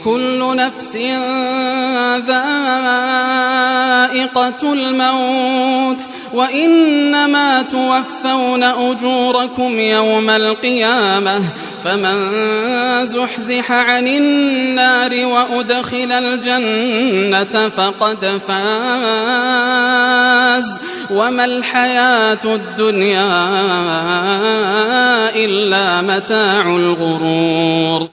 كل نفس ذائقة الموت وإنما توفون أجوركم يوم القيامة فمن زحزح عن النار وأدخل الجنة فقد فاز وما الحياة الدنيا إلا متاع الغرور.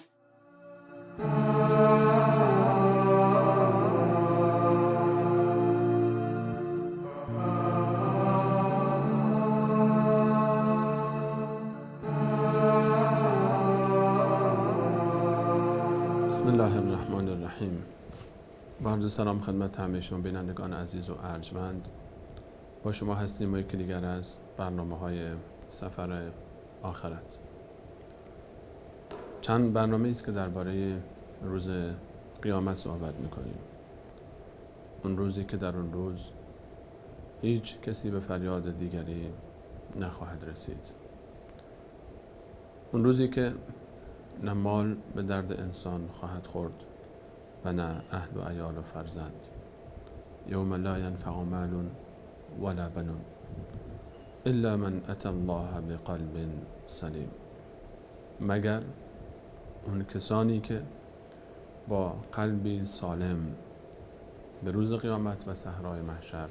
بسم الله الرحمن الرحیم. با عرض سلام خدمت همه شما بینندگان عزیز و ارجمند. با شما هستیم و یکی دیگر از برنامه‌های سفر آخرت. چند برنامه است که درباره روز قیامت صحبت می‌کنیم. اون روزی که در اون روز هیچ کسی به فریاد دیگری نخواهد رسید. اون روزی که نه مال به درد انسان خواهد خورد و نه اهل و عیال و فرزند. یوم لا ینفع مال ولا بنون الا من اتى الله بقلب سلیم، مگر اون کسانی که با قلبی سالم به روز قیامت و صحرای محشر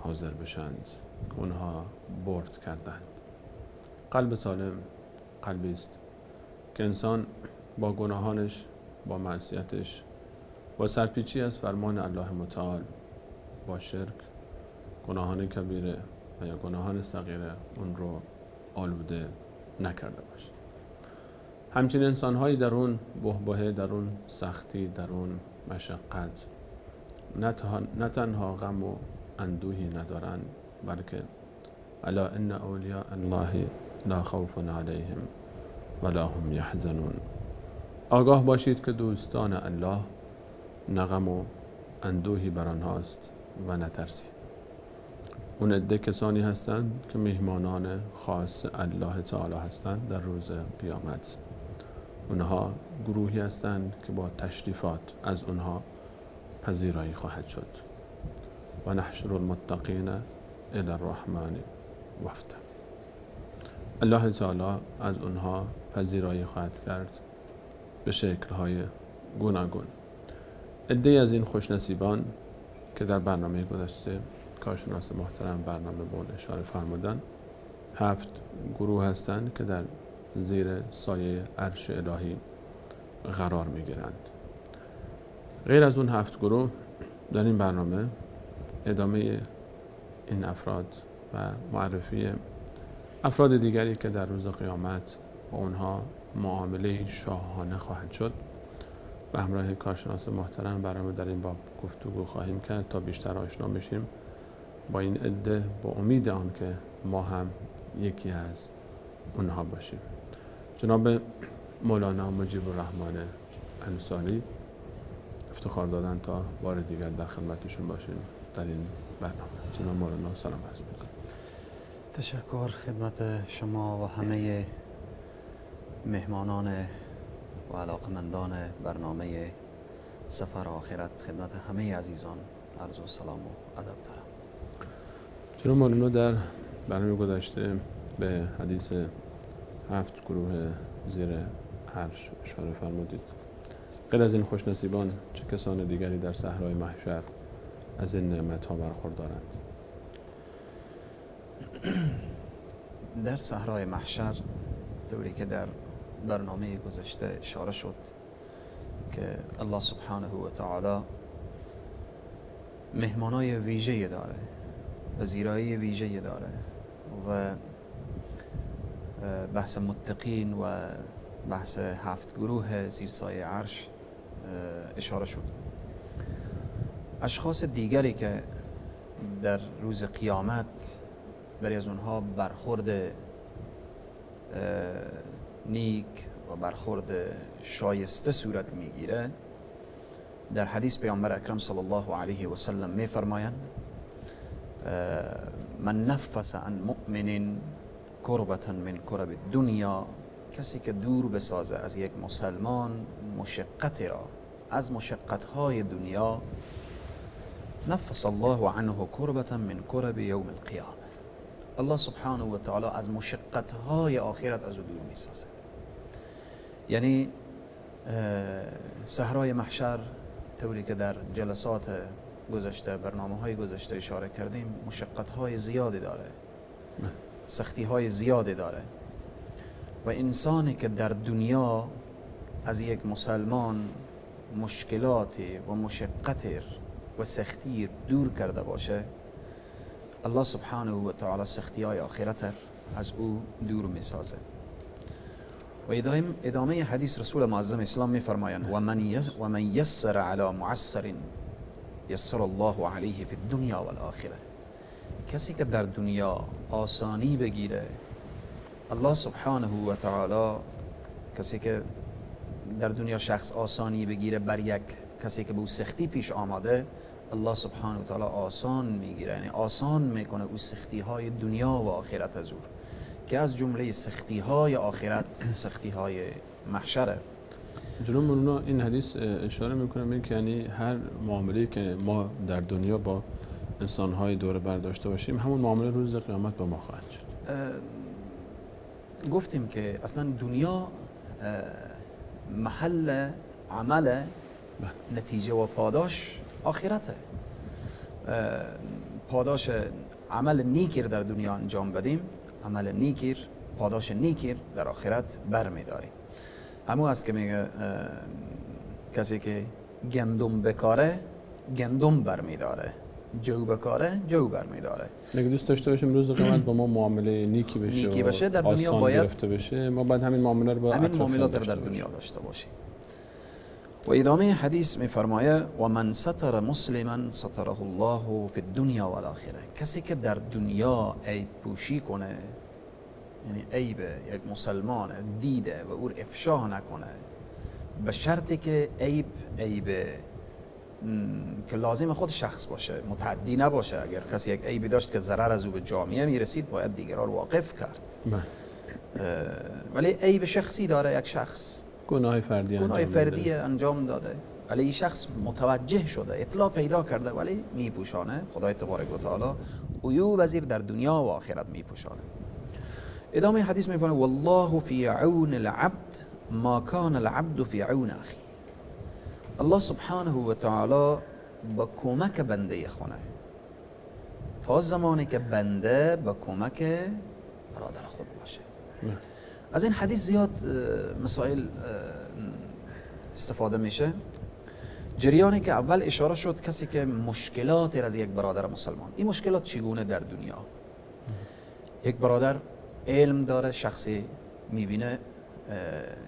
حاضر بشند که اونها برد کردند. قلب سالم قلبی است که انسان با گناهانش، با معصیتش، با سرپیچی از فرمان الله متعال، با شرک، گناهان کبیره و یا گناهان صغیره اون رو آلوده نکرده باشه. همچنین انسان‌هایی در اون بحبوحه، در اون سختی، در اون مشقت نه تنها غم و اندوهی ندارند، بلکه الا ان اولیاء الله لا خوف علیهم ولا هم یحزنون. آگاه باشید که دوستان الله نه غم و اندوهی بر آنهاست و نه ترسی. اون عده کسانی هستند که مهمانان خاص الله تعالی هستند در روز قیامت. اونها گروهی هستند که با تشریفات از اونها پذیرایی خواهد شد. و نحشر المتقین الی الرحمن وفدا. الله تعالی از اونها پذیرایی خواهد کرد به شکل‌های گوناگون. عده‌ای از این خوشنصیبان که در برنامه گذشته کارشناس محترم برنامه به اون اشاره فرمودن، 7 گروه هستند که در زیر سایه عرش الهی قرار می‌گیرند. غیر از اون 7 گروه در این برنامه ادامه این افراد و معرفی افراد دیگری که در روز قیامت با اونها معامله شاهانه خواهد شد و همراه کارشناس محترم برنامه در این باب گفتگو خواهیم کرد تا بیشتر آشنا بشیم با این عده، با امید آن که ما هم یکی از اونها باشیم. جناب مولانا مجیب الرحمن انصاری افتخار دادن تا بار دیگر در خدمتشون باشیم در این برنامه. جناب مولانا سلام عرض می‌کنم. تشکر خدمت شما و همه مهمانان و علاقمندان برنامه سفر آخرت. خدمت همه عزیزان عرض و سلام و ادب دارم. جناب مولانا در برنامه گذشته به حدیث 7 گروه زیر عرش اشاره فرمودید. غیر از این خوشنصیبان چه کسان دیگری در صحرای محشر از این نعمت‌ها برخوردارند؟ در صحرای محشر طوری که در برنامه گذشته اشاره شد که الله سبحانه و تعالی مهمانای ویژه‌ای داره، پذیرایی ویژه‌ای داره و بحث متقین و بحث 7 گروه زیر سایه عرش اشاره شد. اشخاص دیگری که در روز قیامت برای از اونها برخورد نیک و برخورد شایسته صورت میگیره، در حدیث پیامبر اکرم صلی الله علیه و سلم میفرمایند من نفس عن مؤمن کربة من کرب دنیا، کسی که دور بسازه از یک مسلمان مشقتی را از مشقت‌های دنیا نفس الله عنه کربة من کرب یوم القیامه. الله سبحانه و تعالی از مشقت‌های آخرت از او دور میسازه. یعنی صحرای محشر طوری که در جلسات گذشته، برنامه‌های گذشته اشاره کردیم، مشقت‌های زیادی داره، سختی‌های زیادی داره و انسانی که در دنیا از یک مسلمان مشکلاتی و مشقتی و سختی دور کرده باشه، الله سبحانه و تعالی سختی‌های آخرت از او دور میسازه. و ادامه حدیث رسول معظم اسلام میفرمایند و من یسر علی معسر یسر الله علیه فی الدنیا والآخره. کسی که در دنیا آسانی بگیره، الله سبحانه و تعالی، کسی که در دنیا شخص آسانی بگیره بر یک کسی که به او سختی پیش آمده، الله سبحانه و تعالی آسان میگیره، یعنی آسان میکنه او سختی های دنیا و آخرت از او، که از جمله سختی های آخرت سختی های محشره. جناب مولانا این حدیث اشاره میکنه که یعنی هر معامله‌ای که ما در دنیا با انسان‌های دور بر داشته باشیم، همون معامله روز قیامت با ما خواهد شد. گفتیم که اصلا دنیا محل عمل نتیجه و پاداش آخرته. پاداش عمل نیکیر در دنیا انجام بدیم، عمل نیکیر پاداش نیکیر در آخرت برمیداریم. همون است که میگه کسی که گندم بکاره گندم برمیداره، جو بکاره جو برمیداره. اگه دوست داشته باشیم روز قیامت با ما معامله نیکی بشه در دنیا باید گرفته بشه، ما باید همین معامله رو با همین معاملات رو در دنیا داشته باشیم. و ادامه حدیث میفرمایه و من ستر مسلما ستره الله فی الدنیا والآخره. کسی که در دنیا عیب پوشی کنه، یعنی عیب یک مسلمان دیده و او افشا نکنه، به شرطی که عیب که لازم خود شخص باشه، متعدی نباشه. اگر کسی یک عیبی داشت که ضرر از او به جامعه میرسید، باید دیگران رو واقف کرد. ولی عیب شخصی داره یک شخص، گناه فردی انجام داده، ولی این شخص متوجه شده، اطلاع پیدا کرده، ولی میپوشانه. خدای تبارک و تعالی عیوب وزیر در دنیا و آخرت میپوشانه. ادامه حدیث میفرماید والله فی عون العبد ما کان العبد فی عون اخی. الله سبحانه و تعالی با کمک بنده خونه تا زمانی که بنده با کمک برادر خود باشه. از این حدیث زیاد مسائل استفاده میشه. جریانی که اول اشاره شد، کسی که مشکلات از یک برادر مسلمان، این مشکلات چگونه در دنیا؟ یک برادر علم داره، شخصی میبینه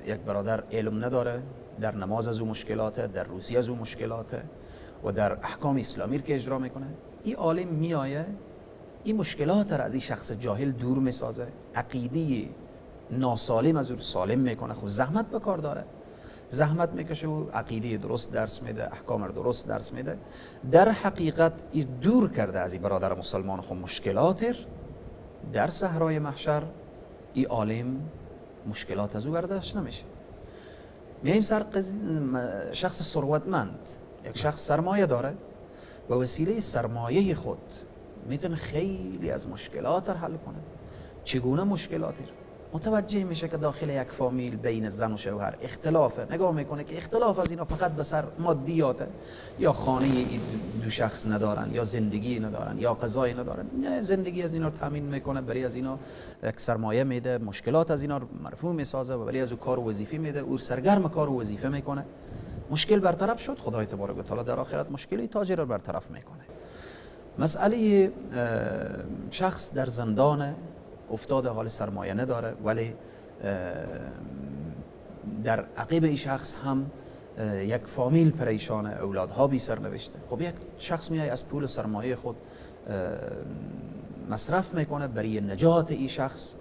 یک برادر علم نداره، در نماز از او مشکلاته، در روزی از او مشکلاته و در احکام اسلامی که اجرا میکنه. این عالم میآیه این مشکلات را از این شخص جاهل دور میسازه، عقیده ناسالم از او سالم میکنه. خب زحمت به کار داره، زحمت میکشه و عقیده درست درس میده، احکام درست درس میده. در حقیقت این دور کرده از این برادر مسلمان خب مشکلات در صحرای محشر. این عالم مشکلات از او برداشت نمیشه. میایم سر شخص ثروتمند، یک شخص سرمایه داره، با وسیله سرمایه خود میتونه خیلی از مشکلات رو حل کنه. چگونه مشکلاتی؟ متوجه میشه که داخل یک فامیل بین زن و شوهر اختلافه، نگاه میکنه که اختلاف از اینا فقط به سر مادیاته، یا خانه دو شخص ندارن، یا زندگی ندارن، یا غذای ندارن. زندگی از اینا رو تامین میکنه، برای از اینا یک سرمایه میده، مشکلات از اینا رو مرفوع میسازه و برای از او کار و وظیفه میده، او سرگرم کار و وظیفه میکنه. مشکل برطرف شد، خدای تبارک و تعالی در آخرت مشکلی تاجر رو برطرف میکنه. مسئله شخص در زندان افتاده، حال سرمایه نداره، ولی در عقب این شخص هم یک فامیل پریشانه، اولادها بی سرنوشته. خب یک شخص میای از پول سرمایه خود مصرف میکنه برای نجات این شخص،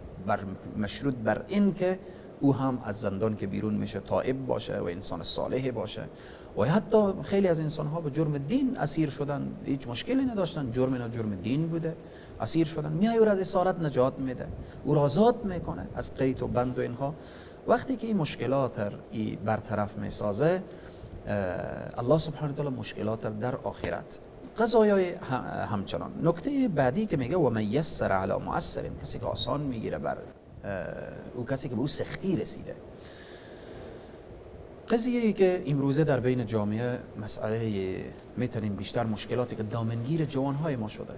مشروط بر این که او هم از زندان که بیرون میشه تائب باشه و انسان صالح باشه. و حتی خیلی از انسان ها به جرم دین اسیر شدن، هیچ مشکلی نداشتن، جرم اینا جرم دین بوده، اسیر شدن. میای او را از اسارت نجات میده، او را آزاد میکنه از قید و بند و اینها. وقتی که این مشکلات برطرف میسازه، الله سبحانه و تعالی مشکلات در آخرت. قضایای همچنان. نکته بعدی که میگه و من یسر علی معسر، کسی که آسان میگیره بر او کسی که به او سختی رسیده. قضیه‌ای که امروزه در بین جامعه مسئله میتونیم بیشتر مشکلاتی که دامنگیر جوانهای ما شده.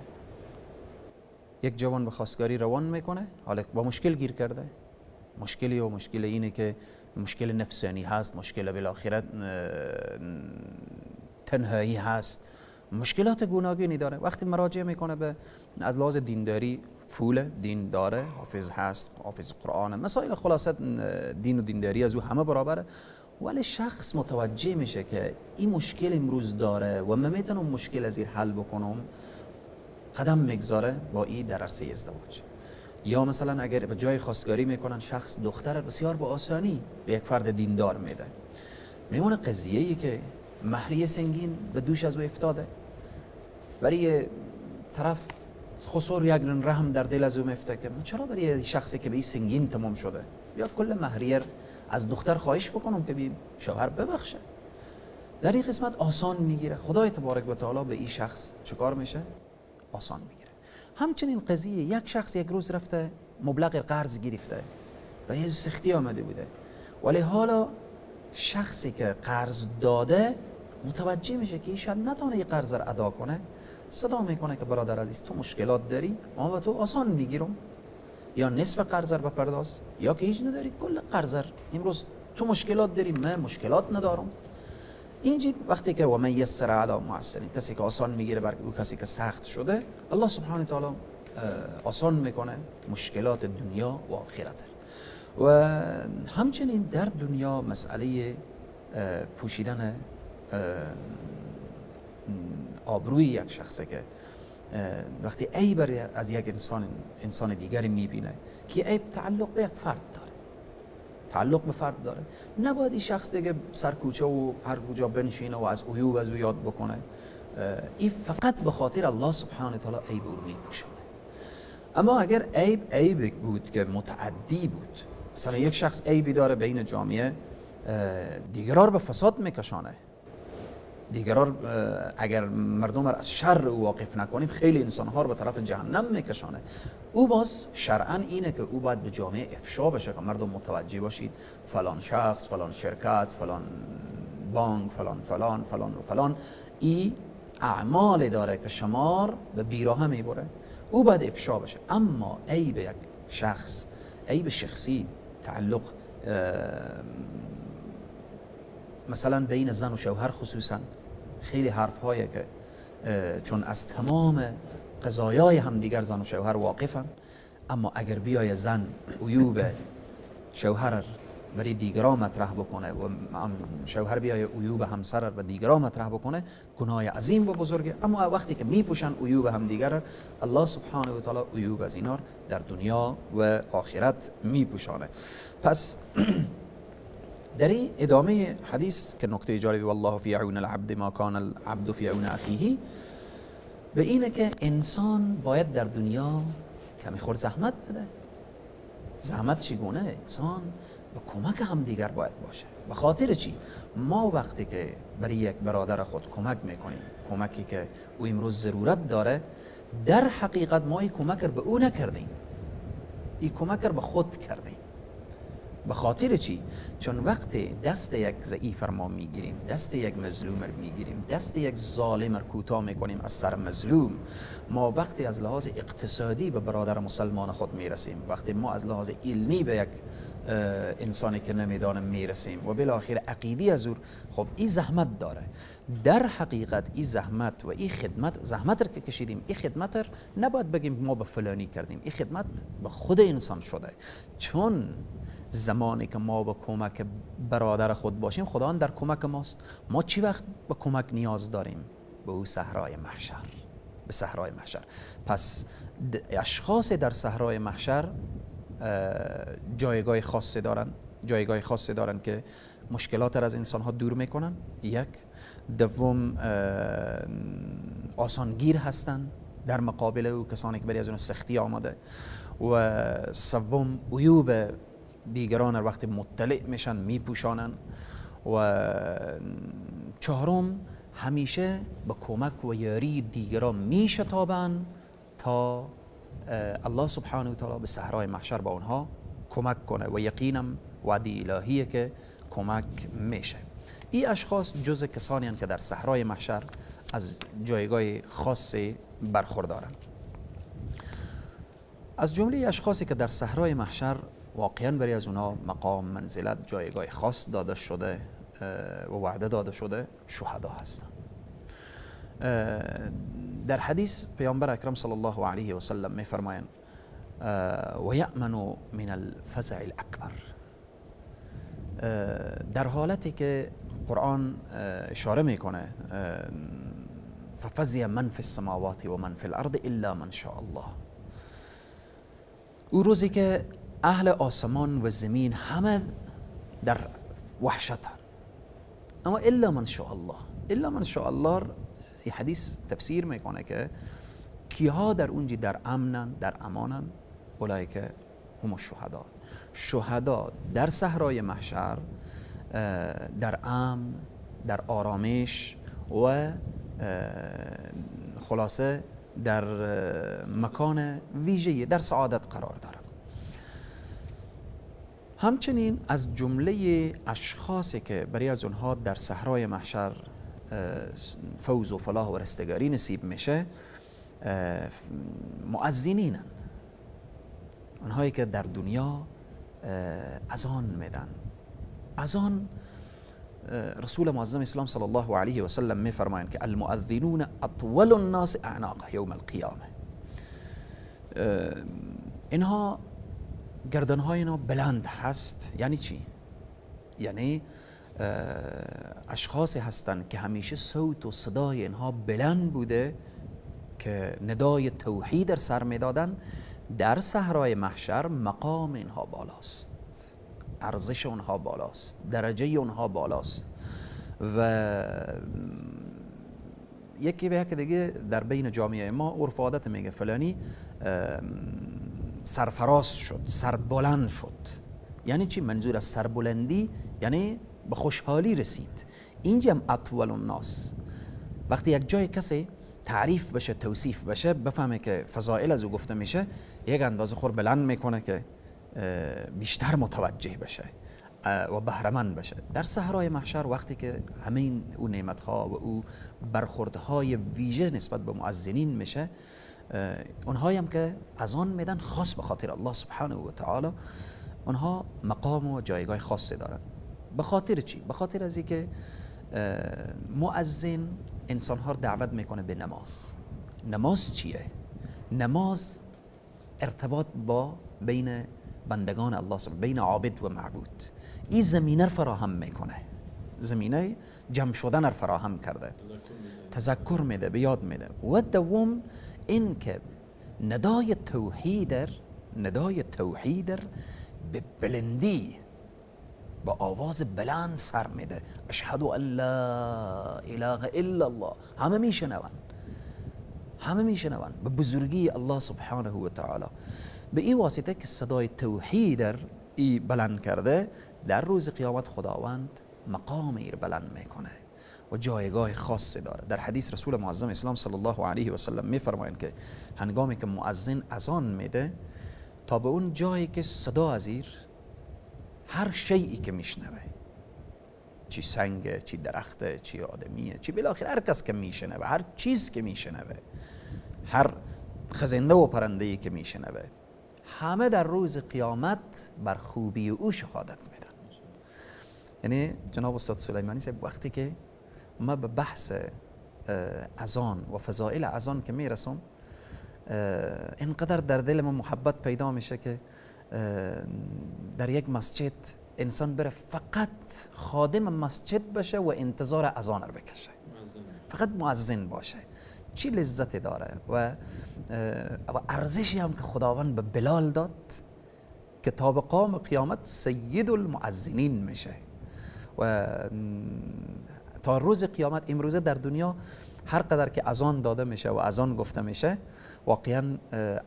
یک جوان به خواستگاری روان میکنه، حالا با مشکل گیر کرده. مشکلی و مشکل اینه که مشکل نفسانی هست، مشکل بالاخره تنهایی هست، مشکلات گوناگونی داره. وقتی مراجعه میکنه به از لحاظ دینداری، پول دین داره، حافظ هست، حافظ قرآن، مسائل خلاصه دین و دینداری از او همه برابره، ولی شخص متوجه میشه که این مشکل امروز داره و من میتونم مشکل از این حل بکنم، قدم میگذاره با این در عرصه ازدواج. یا مثلا اگر به جای خواستگاری میکنن شخص دختر بسیار با آسانی به یک فرد دیندار میده، میمونه قضیه‌ای که مهریه سنگین به دوش از او افتاده، برای طرف خسور یک رحم در دل از او میفته که چرا برای شخصی که به این سنگین تمام شده یا کل مهریه از دختر خواهش بکنم که بی شوهر ببخشه. در این قسمت آسان میگیره. خدای تبارک و تعالی به این شخص چیکار میشه؟ آسان میگیره. همچنین قضیه یک شخص یک روز رفته مبلغ قرض گرفته و یه سختی آمده بوده، ولی حالا شخصی که قرض داده متوجه میشه که شاید نتونه این قرض را ادا کنه، صدا میکنه که برادر عزیز تو مشکلات داری، ما با تو آسان میگیرم، یا نصف قرض را بپرداز یا که هیچ نداری کل قرض را. امروز تو مشکلات داری، من مشکلات ندارم. اینجا وقتی که و من یسر علی معسر، کسی که آسان میگیره بر او کسی که سخت شده، الله سبحانه و تعالی آسان میکنه مشکلات دنیا و آخرت. و همچنین در دنیا مسئله پوشیدن آبروی یک شخصه که وقتی عیب از یک انسان دیگری میبینه که عیب تعلق به یک فرد داره، تعلق به فرد داره، نباید این شخص دیگه سرکوچه و هر کجا بنشینه و از عیوب از او یاد بکنه. این فقط به خاطر الله سبحانه و تعالی عیب او میپوشونه. اما اگر عیب بود که متعدی بود، مثلا یک شخص عیبی داره بین جامعه، دیگران به فساد میکشانه، دیگران اگر مردم را از شر او واقف نکنیم خیلی انسانها رو به طرف جهنم میکشانه، او باز شرعاً اینه که او باید به جامعه افشا بشه که مردم متوجه باشید فلان شخص، فلان شرکت، فلان بانک، فلان فلان فلان و فلان این اعمال داره که شمار به بیراه میبره، او باید افشا بشه. اما عیب یک شخص، عیب شخصی، تعلق مثلا بین زن و شوهر خصوصا خیلی حرف هایی که چون از تمام قضایای هم دیگر زن و شوهر واقفن، اما اگر بیای زن عیوب شوهر برای دیگران مطرح بکنه و شوهر بیای عیوب همسر و دیگران مطرح بکنه، گناه عظیم و بزرگه. اما وقتی که میپوشن عیوب هم دیگر، الله سبحانه و تعالی عیوب از اینا در دنیا و آخرت میپوشانه. پس در این ادامه حدیث که نکته جالبی والله فی عون العبد ما کان العبد فی عون اخیه، به اینه که انسان باید در دنیا کمی خورد زحمت بده. زحمت چگونه؟ انسان به کمک هم دیگر باید باشه. به خاطر چی؟ ما وقتی که برای یک برادر خود کمک میکنیم، کمکی که او امروز ضرورت داره، در حقیقت ما این کمک رو به او نکردیم، این کمک رو به خود کردیم. به خاطر چی؟ چون وقتی دست یک ضعیف ما میگیریم، دست یک مظلوم رو میگیریم، دست یک ظالم رو کوتاه میکنیم از سر مظلوم، ما وقتی از لحاظ اقتصادی به برادر مسلمان خود میرسیم، وقتی ما از لحاظ علمی به یک انسانی که نمیدانم میرسیم و بالاخره عقیدی از او، خب این زحمت داره. در حقیقت این زحمت و این خدمت، زحمت رو که کشیدیم، این خدمت رو نباید بگیم ما به فلانی کردیم، این خدمت به خود انسان شده. چون زمانی که ما به کمک برادر خود باشیم، خداوند در کمک ماست. ما چی وقت به کمک نیاز داریم؟ به او صحرای محشر، به صحرای محشر. پس اشخاص در صحرای محشر جایگاه خاصی دارن، جایگاه خاصی دارن که مشکلات را از انسان ها دور میکنن. یک، دوم آسانگیر هستن در مقابل او کسانی که برای از اون سختی آمده، و سوم عیوب دیگران وقتی مطلع میشن میپوشانن، و چهارم همیشه به کمک و یاری دیگران میشتابند تا الله سبحانه و تعالی به صحرای محشر با اونها کمک کنه و یقینا وعده الهیه که کمک میشه. این اشخاص جز کسانی هستند که در صحرای محشر از جایگاه خاصی برخوردارن. از جمله اشخاصی که در صحرای محشر واقعا برای از اونها مقام، منزلت، جایگاه خاص داده شده و وعده داده شده شهدا هستند. در حدیث پیامبر اکرم صلی الله علیه و سلم میفرمایند و یأمن من الفزع الاکبر، در حالتی که قرآن اشاره میکنه ففزع من فی السماوات و من فی الارض الا من شاء الله، او روزی که اهل آسمان و زمین همه در وحشت هست، اما الا من شاء الله، الا من شاء الله این حدیث تفسیر میکنه که کیها در اونجا در امنن، در امانن؟ اولایی که هم الشهدا، شهدا در صحرای محشر در امن، در آرامش و خلاصه در مکان ویژه، در سعادت قرار دارن. همچنین از جمله اشخاصی که برای از اونها در صحرای محشر فوز و فلاح و رستگاری نصیب میشه مؤذنینن، اونهایی که در دنیا اذان میدن. اذان رسول معظم اسلام صلی الله علیه و سلم میفرمایند که المؤذنون اطول الناس اعناق یوم القیامه، اینها گردنهای اینا بلند هست. یعنی چی؟ یعنی اشخاصی هستند که همیشه صوت و صدای اینها بلند بوده که ندای توحید در سر میدادن. در صحرای محشر مقام اینها بالاست، ارزش اونها بالاست، درجه اونها بالاست و یکی به یک دیگه در بین جامعه ما عرف عادت میگه فلانی سرفراز شد، سربلند شد. یعنی چی؟ منظور از سربلندی یعنی به خوشحالی رسید. اینجا هم اطول الناس، وقتی یک جای کسی تعریف بشه، توصیف بشه، بفهمه که فضائل از او گفته میشه، یک اندازه خور بلند میکنه که بیشتر متوجه بشه و بهره‌مند بشه. در صحرای محشر وقتی که همین او نعمتها و او برخوردهای ویژه نسبت به مؤذنین میشه، اونهایی هم که اذان میدن خاص به خاطر الله سبحانه و تعالی، اونها مقام و جایگاه خاصی دارن. به خاطر چی؟ به خاطر از اینکه مؤذن انسانها رو دعوت میکنه به نماز. نماز چیه؟ نماز ارتباط با بین بندگان الله سبحانه، بین عابد و معبود. این زمینه فراهم میکنه، زمینه جمع شدن فراهم کرده، تذکر میده، به یاد میده. و دوم این که ندای توحید به بلندی با آواز بلند سر میده، اشهد ان لا اله الا الله. همه میشنون به بزرگی الله سبحانه و تعالی. به این واسطه که صدای توحید ای بلند کرده، در روز قیامت خداوند مقام ایر بلند میکنه و جایگاه خاصی داره. در حدیث رسول معظم اسلام صلی الله علیه و سلم میفرمایند که هنگامی که مؤذن اذان میده، تا به اون جایی که صدا از ایر هر شیئی که میشنوه، چی سنگه، چی درخته، چی آدمیه، چی بالاخره هر کس که میشنوه، هر چیز که میشنوه، هر خزنده و پرنده‌ای که میشنوه، همه در روز قیامت بر خوبی او شهادت میدن. یعنی جناب استاد سلیمانی صاحب وقتی که ما به بحث اذان و فضائل اذان که میرسم، اینقدر در دل ما محبت پیدا میشه که در یک مسجد انسان بره فقط خادم مسجد بشه و انتظار اذان رو بکشه، فقط مؤذن باشه. چی لذت داره و ارزشی هم که خداوند به بلال داد که تا به قیام قیامت سید المؤذنین میشه و تا روز قیامت. امروزه در دنیا هر قدر که اذان داده میشه و اذان گفته میشه، واقعا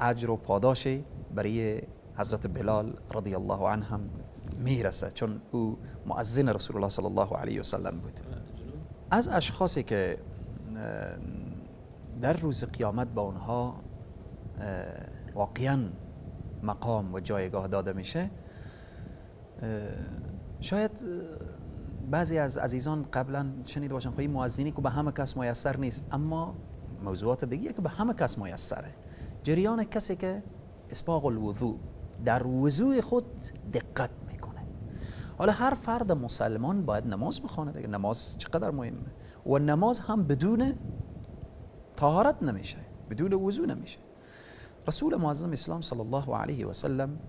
اجر و پاداشی برای حضرت بلال رضی الله عنه هم میرسه، چون او مؤذن رسول الله صلی الله علیه و سلم بود. از اشخاصی که در روز قیامت با اونها واقعا مقام و جایگاه داده میشه، شاید بعضی از عزیزان قبلا شنیده باشن خب این مؤذنی که به همه کس میسر نیست، اما موضوعات دیگه که به همه کس میسره. جریان کسی که اسباغ الوضوء، در وضوء خود دقت میکنه. حالا هر فرد مسلمان باید نماز بخونه دیگه، نماز چقدر مهمه، و نماز هم بدون طهارت نمیشه، بدون وضوء نمیشه. رسول معظم اسلام صلی الله علیه و سلم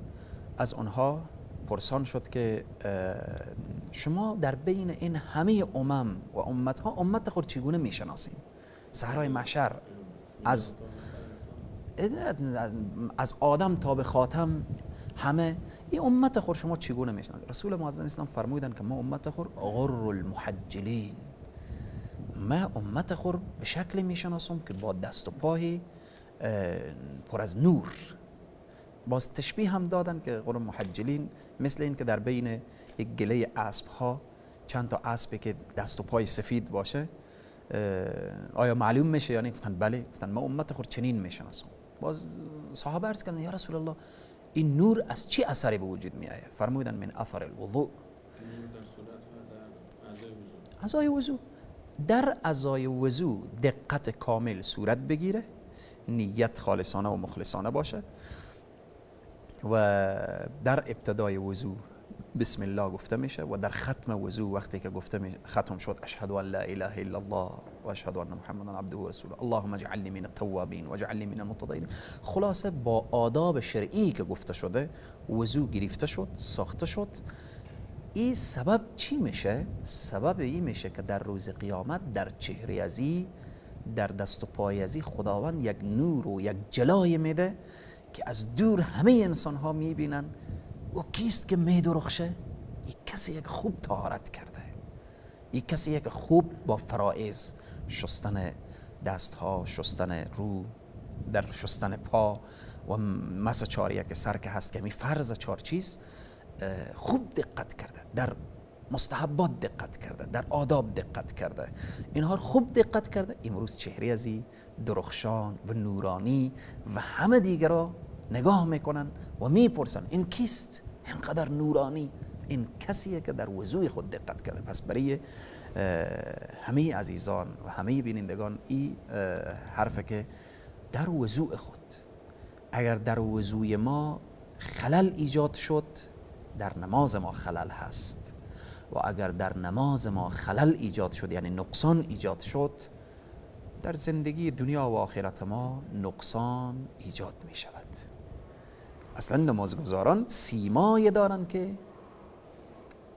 از آنها پرسان شد که شما در بین این همه امم و امتها امت خود چگونه میشناسین؟ صحرای محشر از آدم تا به خاتم همه این امت خود شما چگونه میشناسین؟ رسول معظم اسلام فرمودن که ما امت خود غر المحجلین، ما امت خود به شکلی میشناسم که با دست و پای پر از نور. باز تشبیه هم دادن که غر محجلین مثل این که در بین یک گله اسب ها چند تا اسبی که دست و پای سفید باشه آیا معلوم میشه یا نه؟ گفتن بله. گفتن ما امت خود چنین میشناسم. باز صحابه عرض کردن یا رسول الله این نور از چی اثری به وجود میآید؟ فرمودن من اثر الوضوء، اعضای وضو. در اعضای وضو دقت کامل صورت بگیره، نیت خالصانه و مخلصانه باشه، و در ابتدای وضو بسم الله گفته میشه، و در ختم وضو وقتی که ختم شد اشهد ان لا اله الا الله و اشهد ان محمدا عبده و رسوله اللهم اجعلنی من التوابین و اجعلنی من المتطهرین. خلاصه با آداب شرعی که گفته شده وضو گرفته شد، ساخته شد. این سبب چی میشه؟ سبب این میشه که در روز قیامت در چهره ازی، در دست و پای ازی خداوند یک نور و یک جلای میده که از دور همه انسان ها میبینن او کیست که میدرخشه؟ این کسی یک خوب طهارت کرده، این کسی که خوب با فرائض، شستن دست ها، شستن رو، در شستن پا و مسح چاریه که سر که هست که می فرض 4 چیز خوب دقت کرده، در مستحبات دقت کرده، در آداب دقت کرده، اینها خوب دقت کرده. امروز چهره ازی درخشان و نورانی و همه دیگر را نگاه میکنن و میپرسن این کیست اینقدر نورانی؟ این کسیه که در وضوء خود دقت کرده. پس برای همه عزیزان و همه بینندگان این حرفه که در وضوء خود اگر در وضوء ما خلل ایجاد شد، در نماز ما خلل هست، و اگر در نماز ما خلل ایجاد شد یعنی نقصان ایجاد شد، در زندگی دنیا و آخرت ما نقصان ایجاد می شود. اصلا نمازگزاران سیمایی دارن که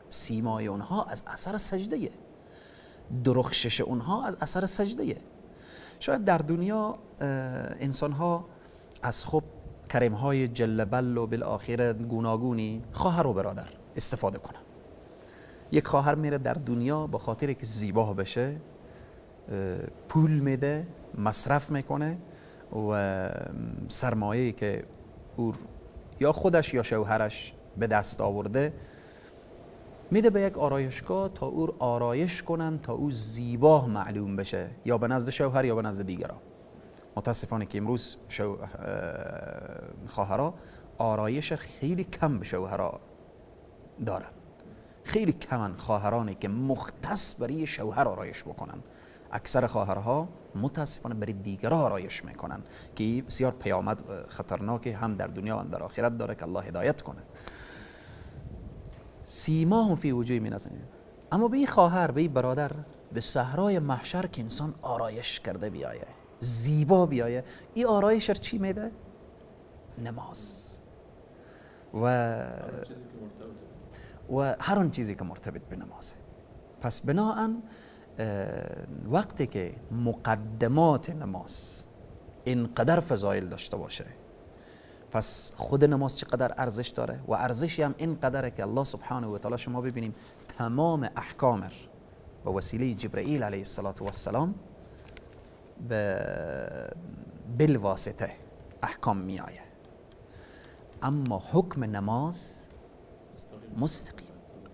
سیمای اونها از اثر سجده، درخشش اونها از اثر سجده. شاید در دنیا انسان ها از خب کرم های جل بل و بالآخر گوناگونی خواهر و برادر استفاده کنن. یک خواهر میره در دنیا با خاطر که زیبا بشه پول میده، مصرف میکنه، و سرمایه‌ای که او یا خودش یا شوهرش به دست آورده میده به یک آرایشگاه تا او آرایش کنن، تا او زیبا معلوم بشه، یا به نزد شوهر یا به نزد دیگران. متاسفانه که امروز خواهرها آرایش خیلی کم به شوهرها دارن. خیلی کمن خواهرانی که مختص برای شوهر آرایش بکنن. اکثر خواهرها متاسفانه برای دیگر آرایش میکنن که بسیار پیامد خطرناکی هم در دنیا و هم در آخرت داره که الله هدایت کنه. سیماهم فی وجوه من اثر. اما به این خواهر، به این برادر، به صحرای محشر که انسان آرایش کرده بیایه، زیبا بیایه، این آرایش چی میده؟ نماز و هر آن چیزی که مرتبط به نمازه. پس بناهن وقتی که مقدمات نماز اینقدر فضایل داشته باشه، پس خود نماز چقدر ارزش داره، و ارزشی هم اینقدره که الله سبحانه و تعالی، شما ببینیم تمام احکام به وسیله جبرئیل علیه السلام بالواسطه احکام می آید، اما حکم نماز مستقیم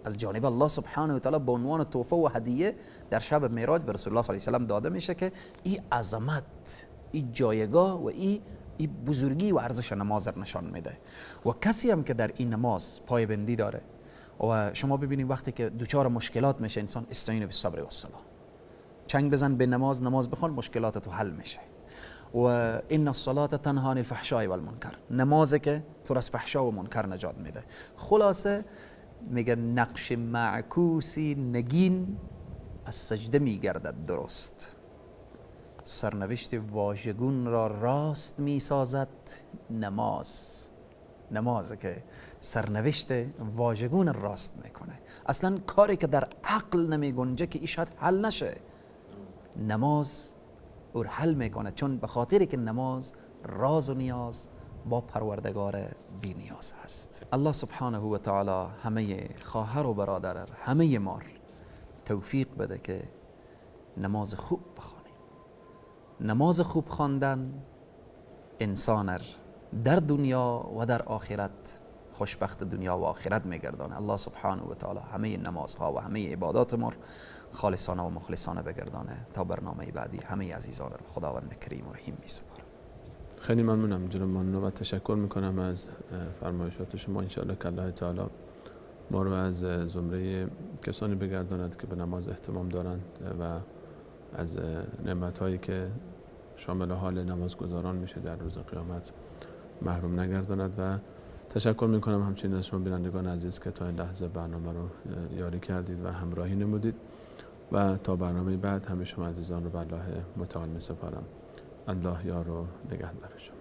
از جانب الله سبحانه و تعالی به عنوان تحفه و هدیه در شب معراج به رسول الله صلی الله علیه و سلم داده میشه که این عظمت، این جایگاه و این بزرگی و ارزش نماز را نشان میده. و کسی هم که در این نماز پایبندی داره و شما ببینید وقتی که دوچار مشکلات میشه انسان، استعین بالصبر و الصلاه، چنگ بزن به نماز، نماز بخون، مشکلات تو حل میشه. و ان الصلاه تنها عن الفحشاء والمنکر، نمازه که تو از فحشا و منکر نجات میده. خلاصه میگه نقش معکوسی نگین از سجده میگردد درست، سرنوشت واژگون را راست میسازد نماز. نمازه که سرنوشت واژگون راست میکنه. اصلا کاری که در عقل نمیگنجه که ایشاد حل نشه، نماز او حل میکنه، چون به خاطری که نماز راز و نیاز با پروردگار بی نیاز هست. الله سبحانه و تعالی همه خواهر و برادر، همه ما توفیق بده که نماز خوب بخوانیم. نماز خوب خواندن انسان در دنیا و در آخرت خوشبخت دنیا و آخرت میگردانه. الله سبحانه و تعالی همه نمازها و همه عبادات ما خالصانه و مخلصانه بگردانه. تا برنامه بعدی همه عزیزان رو خداوند کریم و رحیم میسپارم. خیلی ممنونم جناب مانو و تشکر میکنم از فرمایشات شما. انشاءالله که الله تعالی ما رو از زمره کسانی بگرداند که به نماز اهتمام دارند و از نعمت‌هایی که شامل حال نمازگزاران میشه در روز قیامت محروم نگرداند. و تشکر میکنم همچنین از شما بینندگان عزیز که تا این لحظه برنامه رو یاری کردید و همراهی نمودید. و تا برنامه بعد همه شما عزیزان رو به الله متعال میسپارم. الله یار و نگهدار شما.